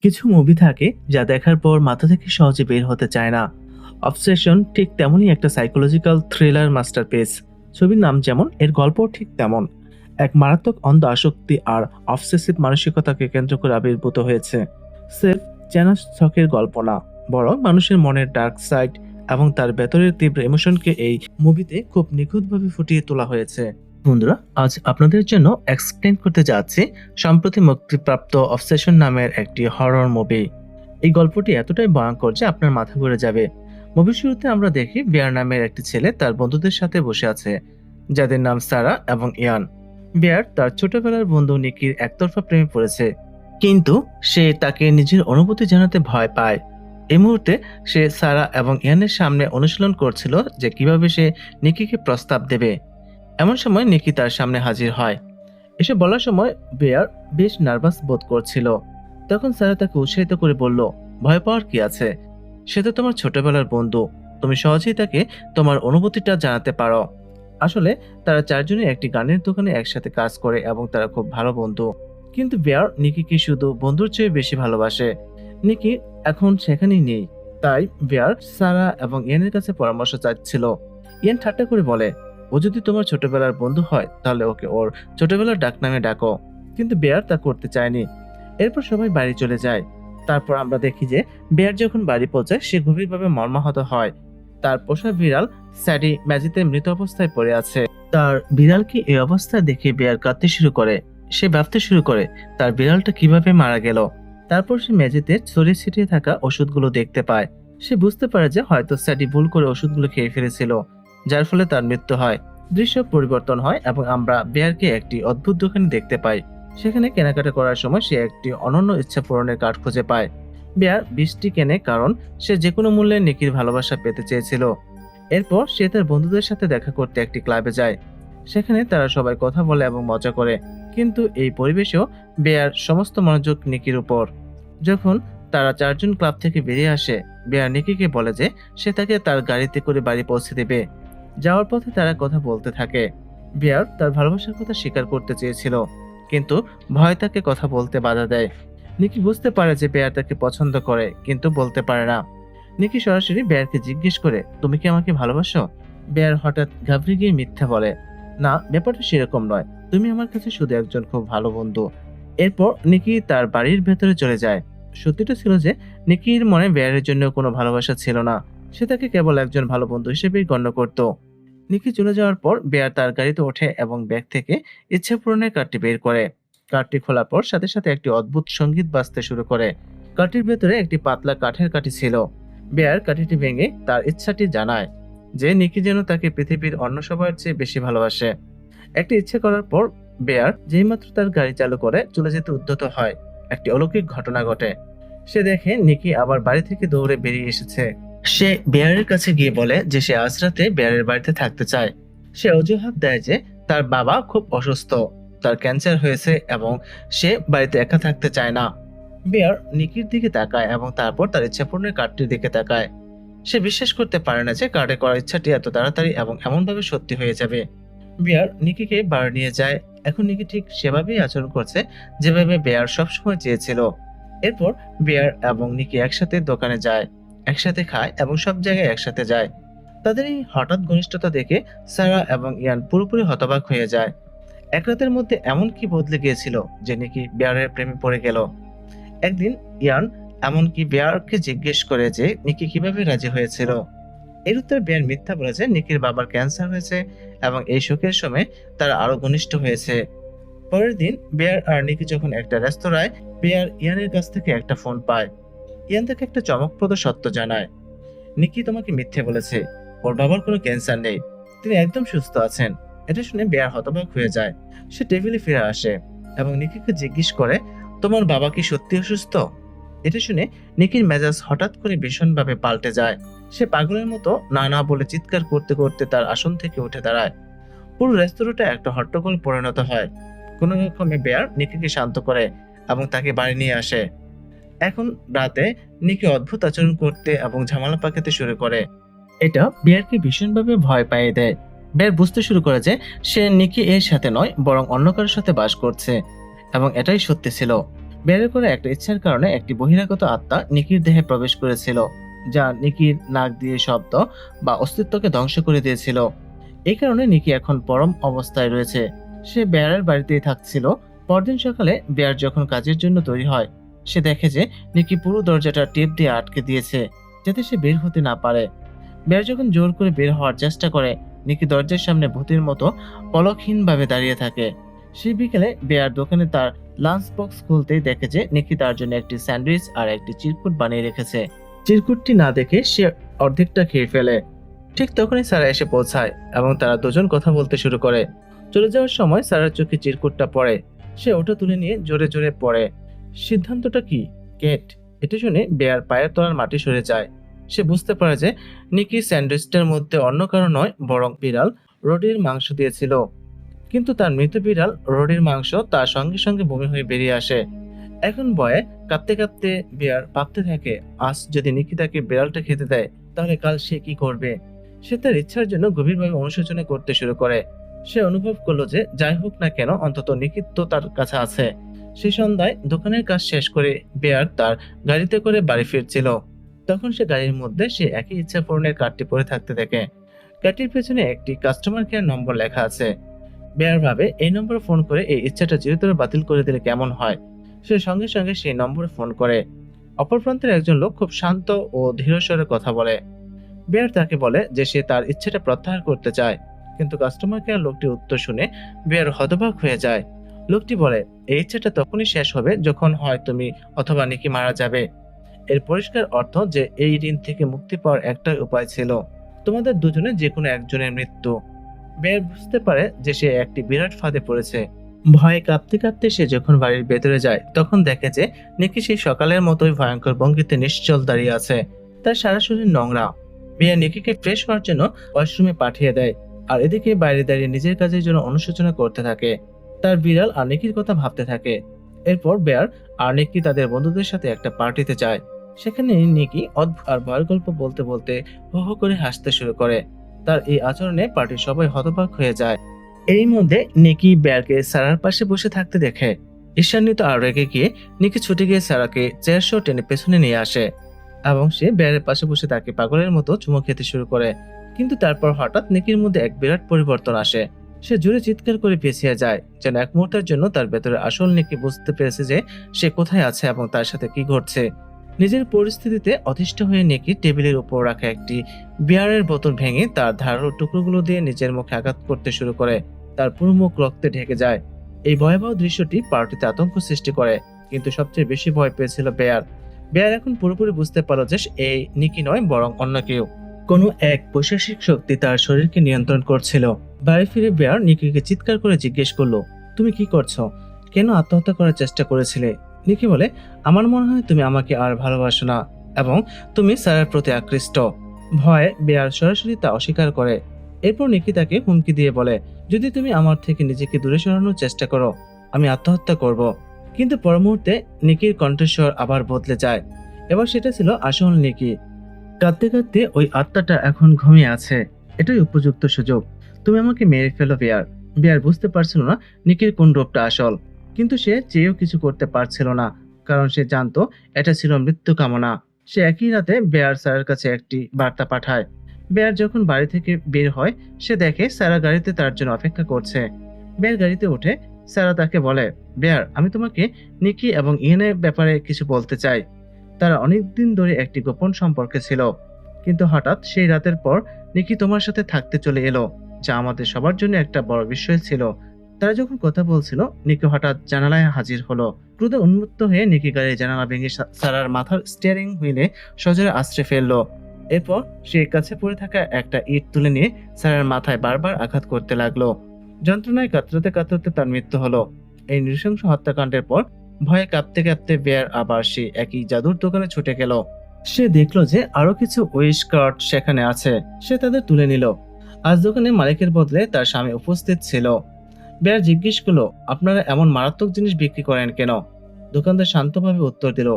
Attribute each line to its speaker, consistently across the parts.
Speaker 1: কিছু মুভি থাকে যা দেখার পর মাথা থেকে সহজে বের হতে চায় না। অবসেশন ঠিক তেমনই একটা সাইকোলজিক্যাল থ্রিলার মাস্টারপিস। ছবির নাম যেমন, এর গল্পও ঠিক তেমন। এক মারাত্মক অন্ধ আসক্তি আর অবসেসিভ মানসিকতাকে কেন্দ্র করে আবির্ভূত হয়েছে। সেলফ চেনা ছকের গল্প না, বরং মানুষের মনের ডার্ক সাইড এবং তার ভেতরের তীব্র ইমোশনকে এই মুভিতে খুব নিখুঁতভাবে ফুটিয়ে তোলা হয়েছে। বন্ধুরা, আজ আপনাদের জন্য এক্সপ্লেন করতে যাচ্ছি সম্প্রতি মুক্তিপ্রাপ্ত অবসেশন নামের একটি হরর মুভি। এই গল্পটি এতটাই ভয়ঙ্কর যে আপনার মাথা ঘুরে যাবে। মুভির শুরুতে আমরা দেখি বেয়ার নামের একটি ছেলে তার বন্ধুদের সাথে বসে আছে, যাদের নাম সারা এবং ইয়ান। বেয়ার তার ছোটবেলার বন্ধু নিকির একতরফা প্রেমে পড়েছে, কিন্তু সে তাকে নিজের অনুভূতি জানাতে ভয় পায়। এই মুহূর্তে সে সারা এবং ইয়ানের সামনে অনুশীলন করছিল যে কিভাবে সে নিকিকে প্রস্তাব দেবে। এমন সময় নিকি তার সামনে হাজির হয়। এসে বলার সময় বেয়ার বেশ নার্ভাস বোধ করছিল। তখন সারা তাকে উৎসাহিত করে বলল, ভয় পাওয়ার কি আছে, সে তো তোমার ছোটবেলার বন্ধু, তুমি সহজেই তাকে তোমার অনুভূতিটা জানাতে পারো। আসলে তারা চারজনই একটি গানের দোকানে একসাথে কাজ করে এবং তারা খুব ভালো বন্ধু। কিন্তু বেয়ার নিকিকে শুধু বন্ধুর চেয়ে বেশি ভালোবাসে। নিকি এখন সেখানেই নেই, তাই বেয়ার সারা এবং ইয়ানের কাছে পরামর্শ চাচ্ছিল। ইয়ান ঠাট্টা করে বলে, ও যদি তোমার ছোটবেলার বন্ধু হয় তাহলে ওকে ওর ছোটবেলার ডাক নামে ডাকো। কিন্তু বেয়ার তা করতে চায়নি। এরপর সবাই বাড়ি চলে যায়। তারপর আমরা দেখি যে বেয়ার যখন বাড়ি পৌঁছায় সে গভীরভাবে মর্মাহত হয়। তার পোষা বিড়াল স্যাডি মেঝেতে মৃত অবস্থায় পড়ে আছে। তার বিড়ালকে এই অবস্থায় দেখে বেয়ার কাঁদতে শুরু করে। সে ভাবতে শুরু করে তার বিড়ালটা কিভাবে মারা গেল। তারপর সে মেঝেতে ছড়িয়ে ছিটিয়ে থাকা ওষুধগুলো দেখতে পায়। সে বুঝতে পারে যে হয়তো স্যাডি ভুল করে ওষুধগুলো খেয়ে ফেলেছিল, যার ফলে তার মৃত্যু হয়। দৃশ্য পরিবর্তন হয় এবং আমরা বেয়ারকে একটি অদ্ভুত দোকানে দেখতে পাই। সেখানে কেনাকাটা করার সময় সে একটি অনন্য ইচ্ছা পূরণের কার্ড খুঁজে পায়। বেয়ার 20টি কেনে, কারণ সে যে কোনো মূল্যে নিকির ভালোবাসা পেতে চেয়েছিল। এরপর সে তার বন্ধুদের সাথে দেখা করতে একটি ক্লাবে যায়। সেখানে তারা সবাই কথা বলে এবং মজা করে, কিন্তু এই পরিবেশেও বেয়ার সমস্ত মনোযোগ নিকির উপর। যখন তারা চারজন ক্লাব থেকে বেরিয়ে আসে, বেয়ার নিকিকে বলে যে সে তাকে তার গাড়িতে করে বাড়ি পৌঁছে দেবে। যাওয়ার পথে তারা কথা বলতে থাকে। বেয়ার তার ভালোবাসার কথা স্বীকার করতে চেয়েছিল, কিন্তু ভয় তাকে কথা বলতে বাধা দেয়। নিকি বুঝতে পারে যে বেয়ার তাকে পছন্দ করে, কিন্তু বলতে পারে না। নিকি সরাসরি বেয়ারকে জিজ্ঞেস করে, তুমি কি আমাকে ভালোবাসো? বেয়ার হঠাৎ ঘাবড়ে গিয়ে মিথ্যা বলে, না, ব্যাপারটা সেরকম নয়, তুমি আমার কাছে শুধু একজন খুব ভালো বন্ধু। এরপর নিকি তার বাড়ির ভেতরে চলে যায়। সত্যিটা ছিল যে নিকির মনে বেয়ারের জন্য কোনো ভালোবাসা ছিল না, সে তাকে কেবল একজন ভালো বন্ধু হিসেবেই গণ্য করত। নিকি চলে যাওয়ার পর বেয়ার তার গাড়িতে ওঠে এবং ব্যাগ থেকে ইচ্ছা পূরণের কার্ডটি বের করে। কার্ডটি খোলার পর সাথে সাথে একটি অদ্ভুত সঙ্গীত বাজতে শুরু করে। কার্ডটির ভেতরে একটি পাতলা কাঠের কাঠি ছিল। বেয়ার কাঠিটি ভেঙে তার ইচ্ছাটি জানায় যে নিকি যেন তাকে পৃথিবীর অন্য সবার চেয়ে বেশি ভালোবাসে। একটি ইচ্ছে করার পর বেয়ার যেইমাত্র তার গাড়ি চালু করে চলে যেতে উদ্যত হয়, একটি অলৌকিক ঘটনা ঘটে। সে দেখে নিকি আবার বাড়ি থেকে দৌড়ে বেরিয়ে এসেছে। সে বেয়ারের কাছে গিয়ে বলে যে সে আজ রাতে বেয়ারের বাড়িতে থাকতে চায়। সে অজুহাত দেয় যে তার বাবা খুব অসুস্থ, তার ক্যান্সার হয়েছে এবং সে বাড়িতে একা থাকতে চায় না। বেয়ার নিকির দিকে তাকায় এবং তারপর তার ইচ্ছা পূরণের কার্ডটির দিকে তাকায়। সে বিশ্বাস করতে পারে না যে কার্ডে করার ইচ্ছাটি এত তাড়াতাড়ি এবং এমনভাবে সত্যি হয়ে যাবে। বেয়ার নিকিকে বার নিয়ে যায়। এখন নিকি ঠিক সেভাবেই আচরণ করছে যেভাবে বেয়ার সবসময় চেয়েছিল। এরপর বেয়ার এবং নিকি একসাথে দোকানে যায়, একসাথে খায় এবং সব জায়গায় একসাথে যায়। তাদের এই হঠাৎ ঘনিষ্ঠতা দেখে সারা এবং ইয়ান পুরোপুরি হতবাক হয়ে যায়। এক রাতের মধ্যে এমন কি বদলে গিয়েছিল যে নিকি বেয়ারের প্রেমে পড়ে গেল। একদিন ইয়ান এমনকি বেয়ারকে জিজ্ঞেস করে যে নিকি কিভাবে রাজি হয়েছিল। এর উত্তরে বেয়ার মিথ্যা বলেছে নিকির বাবার ক্যান্সার হয়েছে এবং এই শোকের সময় তারা আরো ঘনিষ্ঠ হয়েছে। পরের দিন বেয়ার আর নিকি যখন একটা রেস্তোরাঁয়, বেয়ার ইয়ানের কাছ থেকে একটা ফোন পায়। ইয়ান তাকে একটা চমকপ্রদ সত্য জানায়, নিকি তোমাকে মিথ্যে বলেছে, ওর বাবার কোনো ক্যান্সার নেই, তিনি একদম সুস্থ আছেন। এটা শুনে বেয়ার হতবাক হয়ে যায়। সে টেবিলে ফিরে আসে এবং নিকিকে জিজ্ঞেস করে, তোমার বাবা কি সত্যি অসুস্থ? এটা শুনে নিকির মেজাজ হঠাৎ করে ভীষণভাবে পাল্টে যায়। সে পাগলের মতো না না বলে চিৎকার করতে করতে তার আসন থেকে উঠে দাঁড়ায়। পুরো রেস্তোরাঁটা একটা হট্টগোল পরিণত হয়। কোনো রকমে বেয়ার নিকিকে শান্ত করে এবং তাকে বাড়ি নিয়ে আসে। এখন রাতে নিকি অদ্ভুত আচরণ করতে এবং ঝামেলা পাকাতে শুরু করে। এটা বেয়ারকে ভীষণভাবে ভয় পাইয়ে দেয়। বেয়ার বুঝতে শুরু করে যে সে নিকি এর সাথে নয় বরং অন্য কারোর সাথে বাস করছে, এবং এটাই সত্যি ছিল। বেয়ারের করে একটা ইচ্ছার কারণে একটি বহিরাগত আত্মা নিকির দেহে প্রবেশ করেছিল, যা নিকির নাক দিয়ে শব্দ বা অস্তিত্বকে ধ্বংস করে দিয়েছিল। এই কারণে নিকি এখন পরম অবস্থায় রয়েছে। সে বেয়ারের বাড়িতেই থাকছিল। পরদিন সকালে বেয়ার যখন কাজের জন্য তৈরি হয়, সে দেখে যে নিকি পুরো দরজাটা টেপ দিয়ে আটকে দিয়েছে, যাতে সে বের হতে না পারে। বেয়ার যখন জোর করে বের হওয়ার চেষ্টা করে, নিকি দরজার সামনে ভূতের মতো পলকহীনভাবে দাঁড়িয়ে থাকে। সেই বিকেলে বেয়ার দোকানে তার লাঞ্চ বক্স খুলতেই দেখে যে নিকি তার জন্য একটি স্যান্ডউইচ আর একটি চিরকুট বানিয়ে রেখেছে। চিরকুটটি না দেখে সে অর্ধেকটা খেয়ে ফেলে। ঠিক তখনই সারা এসে পৌঁছায় এবং তারা দুজন কথা বলতে শুরু করে। চলে যাওয়ার সময় সারার চোখে চিরকুটটা পড়ে। সে ওটা তুলে নিয়ে জোরে জোরে পড়ে। সিদ্ধান্তটা কি? কেট। এটা শুনে বেয়ার পায়ের তলার মাটি সরে যায়। সে বুঝতে পারে যে নিকি স্যান্ডউইচটার মধ্যে অন্য কারো নয়, বরং বিড়াল রোডির মাংস দিয়েছিল। কিন্তু তার মৃত বিড়াল রোডির মাংস তার সঙ্গে সঙ্গে বমি হয়ে বেরিয়ে আসে। এখন ভয়ে কাঁপতে কাঁপতে বেয়ার ভাবতে থাকে, আজ যদি নিকি তাকে বিড়ালটা খেতে দেয়, তাহলে কাল সে কি করবে। সে তার ইচ্ছার জন্য গভীরভাবে অনুশোচনা করতে শুরু করে। সে অনুভব করলো যে যাই হোক না কেন, অন্তত নিকি তো তার কাছে আছে। সেই সন্ধ্যায় দোকানের কাজ শেষ করে বেয়ার তার গাড়িতে করে বাড়ি ফিরছিল। তখন সে গাড়ির মধ্যে সে একই ইচ্ছা পূরণের কার্ডটি পড়ে থাকতে দেখে। কার্ডটির পেছনে একটি কাস্টমার কেয়ার নম্বর লেখা আছে। বেয়ার ভাবে এই নম্বরে ফোন করে এই ইচ্ছাটা চিরতরে বাতিল করে দিলে কেমন হয়। সে সঙ্গে সঙ্গে সেই নম্বরে ফোন করে। অপর প্রান্তের একজন লোক খুব শান্ত ও ধীরস্বরে কথা বলে। বেয়ার তাকে বলে যে সে তার ইচ্ছাটা প্রত্যাহার করতে চায়, কিন্তু কাস্টমার কেয়ার লোকটির উত্তর শুনে বেয়ার হতবাক হয়ে যায়। লোকটি বলে, এই ইচ্ছাটা তখনই শেষ হবে যখন হয় তুমি অথবা নিকি মারা যাবে। এর পরিষ্কার অর্থ যে এই ঋণ থেকে মুক্তি পাওয়ার একটাই উপায় ছিল, তোমাদের দুজনের যে কোনো একজনের মৃত্যু। বেয়ার বুঝতে পারে যে সে একটি বিরাট ফাঁদে পড়েছে। ভয়ে কাঁপতে কাঁপতে সে যখন বাড়ির ভেতরে যায়, তখন দেখে যে নিকি সেই সকালের মতোই ভয়ঙ্কর ভঙ্গিতে নিশ্চল দাঁড়িয়ে আছে। তার সারা শরীর নোংরা। বেয়ার নিকিকে ফ্রেশ হওয়ার জন্য ওয়াশরুমে পাঠিয়ে দেয়, আর এদিকে বাইরে দাঁড়িয়ে নিজের কাজের জন্য অনুশোচনা করতে থাকে। তার বিড়াল আর নিকির কথা ভাবতে থাকে। এরপর বেয়ার আর নিকি তাদের বন্ধুদের সাথে একটা পার্টিতে যায়। সেখানে নিকি অদ্ভুত আর ভয়ের গল্প বলতে বলতে হো হো করে হাসতে শুরু করে। তার এই আচরণে পার্টির সবাই হতবাক হয়ে যায়। এরই মধ্যে নিকি বেয়ারকে সারার পাশে বসে থাকতে দেখে। ঈর্ষান্বিত আর রেগে গিয়ে নিকি ছুটে গিয়ে সারাকে চেয়ার সহ টেনে পেছনে নিয়ে আসে এবং সে বেয়ারের পাশে বসে তাকে পাগলের মতো চুমো খেতে শুরু করে। কিন্তু তারপর হঠাৎ নিকির মধ্যে এক বিরাট পরিবর্তন আসে। সে জোরে চিৎকার করে পিছিয়ে যায়, যেন এক মুহূর্তের জন্য তার ভেতরে আসল নিকি বুঝতে পেরেছে যে সে কোথায় আছে এবং তার সাথে কি ঘটছে। নিজের পরিস্থিতিতে অতিষ্ঠ হয়ে নিকি টেবিলের উপর রাখা একটি বিয়ারের বোতল ভেঙে তার ধারালো টুকরোগুলো দিয়ে নিজের মুখে আঘাত করতে শুরু করে। তার পুরো মুখ রক্তে ঢেকে যায়। এই ভয়াবহ দৃশ্যটি পার্টিতে আতঙ্ক সৃষ্টি করে, কিন্তু সবচেয়ে বেশি ভয় পেয়েছিল বেয়ার। বেয়ার এখন পুরোপুরি বুঝতে পারল যে এই নিকি নয়, বরং অন্য কেউ। কোনো এক বৈশ্বিক শক্তি তার শরীরকে নিয়ন্ত্রণ করছিল। বাড়ি ফিরে বেয়ার নিকিকে চিৎকার করে জিজ্ঞেস করলো, তুমি কি করছো? কেন আত্মহত্যা করার চেষ্টা করেছিলে? নিকি বলে, আমার মনে হয় তুমি আমাকে আর ভালোবাসো না এবং তুমি সারার প্রতি আকৃষ্ট। ভয়ে বেয়ার সরাসরি তা অস্বীকার করে। এরপর নিকি তাকে হুমকি দিয়ে বলে, যদি তুমি আমার থেকে নিজেকে দূরে সরানোর চেষ্টা করো, আমি আত্মহত্যা করব। কিন্তু পর মুহূর্তে নিকির কণ্ঠস্বর আবার বদলে যায়। এবার সেটা ছিল আসল নিকি। কাঁদতে কাঁদতে ওই আত্মাটা এখন ঘুমিয়ে আছে। এটাই উপযুক্ত সুযোগ। তুমি আমাকে মেরে ফেলো বেয়ার। বেয়ার বুঝতে পারছিল না নিকির কোন রূপটা আসল, কিন্তু সে চেয়েও কিছু করতে পারছিল না, কারণ সে জানতো এটা ছিল মৃত্যু কামনা। সে একই রাতে বেয়ার স্যারের কাছে একটি বার্তা পাঠায়। বেয়ার যখন বাড়ি থেকে বের হয়, সে দেখে সারা গাড়িতে তার জন্য অপেক্ষা করছে। বেয়ার গাড়িতে উঠে সারা তাকে বলে, বেয়ার, আমি তোমাকে নিকি এবং ইয়েনের ব্যাপারে কিছু বলতে চাই। তারা অনেকদিন ধরে একটি গোপন সম্পর্কে ছিল, কিন্তু হঠাৎ সেই রাতের পর নিকি তোমার সাথে থাকতে চলে এলো, যা আমাদের সবার জন্য একটা বড় বিস্ময় ছিল। তারা যখন কথা বলছিল, নিকি হঠাৎ জানালায় হাজির হলো। ক্রোধে উন্মত্ত হয়ে নিকি গাড়ির জানালা ভেঙে সারার মাথার স্টিয়ারিং হুইলে সজোরে আছড়ে ফেললো। এরপর সে কাছে পড়ে থাকা একটা ইট তুলে নিয়ে সারার মাথায় বারবার আঘাত করতে লাগলো। যন্ত্রণায় কাতরাতে কাতরাতে তার মৃত্যু হলো। এই নৃশংস হত্যাকাণ্ডের পর ভয়ে কাঁপতে কাঁপতে বেয়ার আবার সে একই জাদুর দোকানে ছুটে গেল। সে দেখলো যে আরো কিছু উইশ কার্ড সেখানে আছে। সে তাদের তুলে নিল। আজ দোকানে মালিকের বদলে তার স্বামী উপস্থিত ছিল। বেয়ার জিজ্ঞেস করলো, আপনারা এমন মারাত্মক জিনিস বিক্রি করেন কেন? দোকানদার শান্তভাবে উত্তর দিল,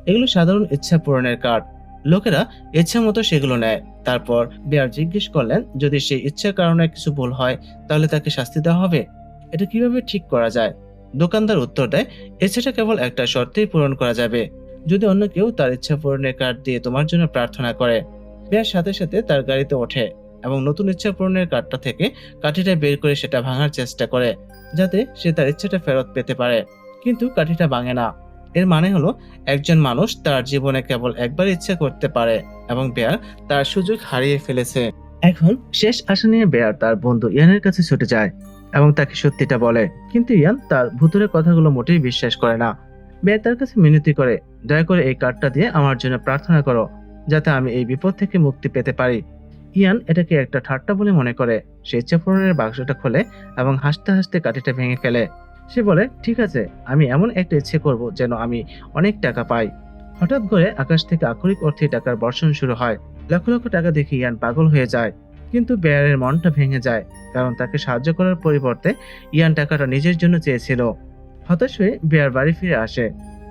Speaker 1: এগুলো সাধারণ ইচ্ছা পূরণের কার্ড। লোকেরা ইচ্ছা মতো সেগুলো নেয়। তারপর বেয়ার জিজ্ঞেস করলেন, যদি সেই ইচ্ছার কারণে কিছু ভুল হয়, তাহলে তাকে শাস্তি দেওয়া হবে? এটা কিভাবে ঠিক করা যায়? দোকানদার উত্তর দেয়, ইচ্ছাটা কেবল একটা শর্তেই পূরণ করা যাবে, যদি অন্য কেউ তার ইচ্ছা পূরণের কার্ড দিয়ে তোমার জন্য প্রার্থনা করে। বেয়ার সাথে সাথে তার গাড়িতে ওঠে এবং নতুন ইচ্ছা পূরণের কার্ডটা থেকে কাঠিটা বের করে সেটা ভাঙার চেষ্টা করে, যাতে সে তার ইচ্ছাটা ফেরত পেতে পারে। কিন্তু কাঠিটা ভাঙে না। এর মানে হলো একজন মানুষ তার জীবনে কেবল একবার ইচ্ছা করতে পারে এবং বেয়ার তার সুযোগ হারিয়ে ফেলেছে। এখন শেষ আশা নিয়ে বেয়ার তার বন্ধু ইয়ানের কাছে ছুটে যায় এবং তাকে সত্যিটা বলে, কিন্তু ইয়ান তার ভুতুরে কথাগুলো মোটেই বিশ্বাস করে না। বেয়ার তার কাছে মিনতি করে, দয়া করে এই কার্ডটা দিয়ে আমার জন্য প্রার্থনা করো, যাতে আমি এই বিপদ থেকে মুক্তি পেতে পারি। ইয়ান এটাকে একটা ঠাট্টা বলে মনে করে। সে ইচ্ছা পূরণের বাক্সটা খোলে এবং হাসতে হাসতে কাঠিটা ভেঙে ফেলে। সে বলে, ঠিক আছে, আমি এমন একটা ইচ্ছে করব যেন আমি অনেক টাকা পাই। হঠাৎ করে আকাশ থেকে আকরিক অর্থে টাকার বর্ষণ শুরু হয়। লক্ষ লক্ষ টাকা দেখে ইয়ান পাগল হয়ে যায়। কিন্তু বেয়ারের মনটা ভেঙে যায়, কারণ তাকে সাহায্য করার পরিবর্তে ইয়ান টাকাটা নিজের জন্য চেয়েছিল। হতাশ হয়ে বেয়ার বাড়ি ফিরে আসে।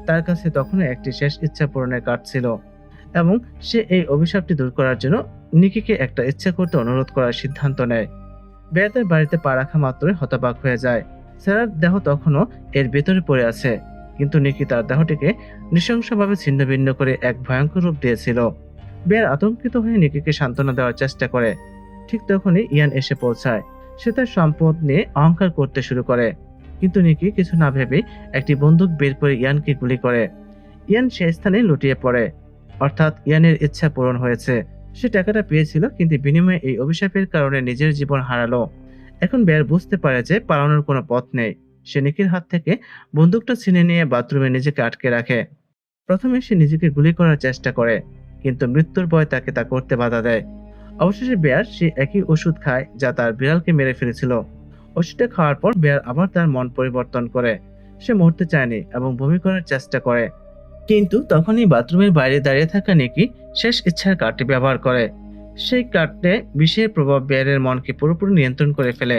Speaker 1: তার কাছে তখনও একটি শেষ ইচ্ছা পূরণের কার্ড ছিল এবং সে এই অভিশাপটি দূর করার জন্য নিকিকে একটা ইচ্ছা করতে অনুরোধ করার সিদ্ধান্ত নেয়। বেয়ার বাড়িতে পা রাখা মাত্রই হতবাক হয়ে যায়। স্যারার দেহ তখনও এর ভেতরে পড়ে আছে, কিন্তু নিকি তার দেহটিকে নৃশংসভাবে ছিন্নভিন্ন করে এক ভয়ঙ্কর রূপ দিয়েছিল। বেয়ার আতঙ্কিত হয়ে নিকিকে সান্ত্বনা দেওয়ার চেষ্টা করে। ঠিক তখনই ইয়ান এসে পৌঁছায়। সে তার সম্পদ নিয়ে অহংকার করতে শুরু করে, কিন্তু নিকি কিছু না ভেবে একটি বন্দুক বের করে ইয়ানকে গুলি করে। ইয়ান সে স্থানে লুটিয়ে পড়ে। অর্থাৎ ইয়ানের ইচ্ছা পূরণ হয়েছে। সে টাকাটা পেয়েছিল, কিন্তু বিনিময়ে এই অভিশাপের কারণে নিজের জীবন হারালো। এখন বেয়ার বুঝতে পারে যে পালানোর কোনো পথ নেই। সে নিকির হাত থেকে বন্দুকটা ছিনে নিয়ে বাথরুমে নিজেকে আটকে রাখে। প্রথমে সে নিজেকে গুলি করার চেষ্টা করে, কিন্তু মৃত্যুর ভয় তাকে তা করতে বাধা দেয়। অবশেষে বেয়ার সে একই ওষুধ খায় যা তার বিড়ালকে মেরে ফেলেছিল। ওষুধটা খাওয়ার পর বেয়ার আবার তার মন পরিবর্তন করে। সে মরতে চায়নি এবং বমি করার চেষ্টা করে। কিন্তু তখনই বাথরুমের বাইরে দাঁড়িয়ে থাকা নিকি শেষ ইচ্ছার কার্ডটি ব্যবহার করে। সেই কার্ডে বিষের প্রভাব বেয়ারের মনকে পুরোপুরি নিয়ন্ত্রণ করে ফেলে।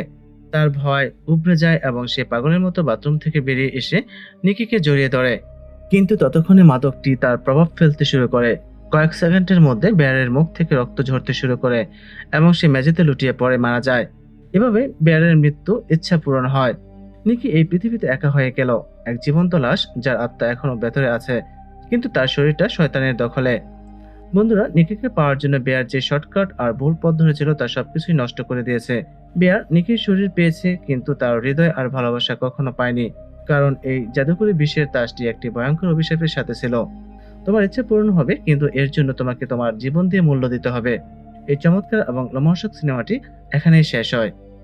Speaker 1: তার ভয় উবড়ে যায় এবং সে পাগলের মতো বাথরুম থেকে বেরিয়ে এসে নিকিকে জড়িয়ে ধরে। কিন্তু ততক্ষণে মাদকটি তার প্রভাব ফেলতে শুরু করে। কয়েক সেকেন্ডের মধ্যে বেয়ারের মুখ থেকে রক্ত ঝরতে শুরু করে এবং সে মেঝেতে লুটিয়ে পড়ে মারা যায়। এভাবে বেয়ারের মৃত্যু ইচ্ছা পূরণ হয়। নিকি এই পৃথিবীতে একা হয়ে গেল, এক জীবন্ত লাশ যার আত্মা এখনো ভেতরে আছে, কিন্তু তার শরীরটা শয়তানের দখলে। বন্ধুরা, নিকিকে পাওয়ার জন্য বেয়ার যে শর্টকাট আর ভুল পথ ধরেছিল তা সবকিছুই নষ্ট করে দিয়েছে। বেয়ার নিকির শরীর পেয়েছে, কিন্তু তার হৃদয় আর ভালোবাসা কখনো পায়নি, কারণ এই জাদুকরী বিষের তাসটি একটি ভয়ঙ্কর অভিশাপের সাথে ছিল। তোমার ইচ্ছে পূরণ হবে, কিন্তু এর জন্য তোমাকে তোমার জীবন দিয়ে মূল্য দিতে হবে। এই চমৎকার এবং লোমহর্ষক সিনেমাটি এখানেই শেষ হয়।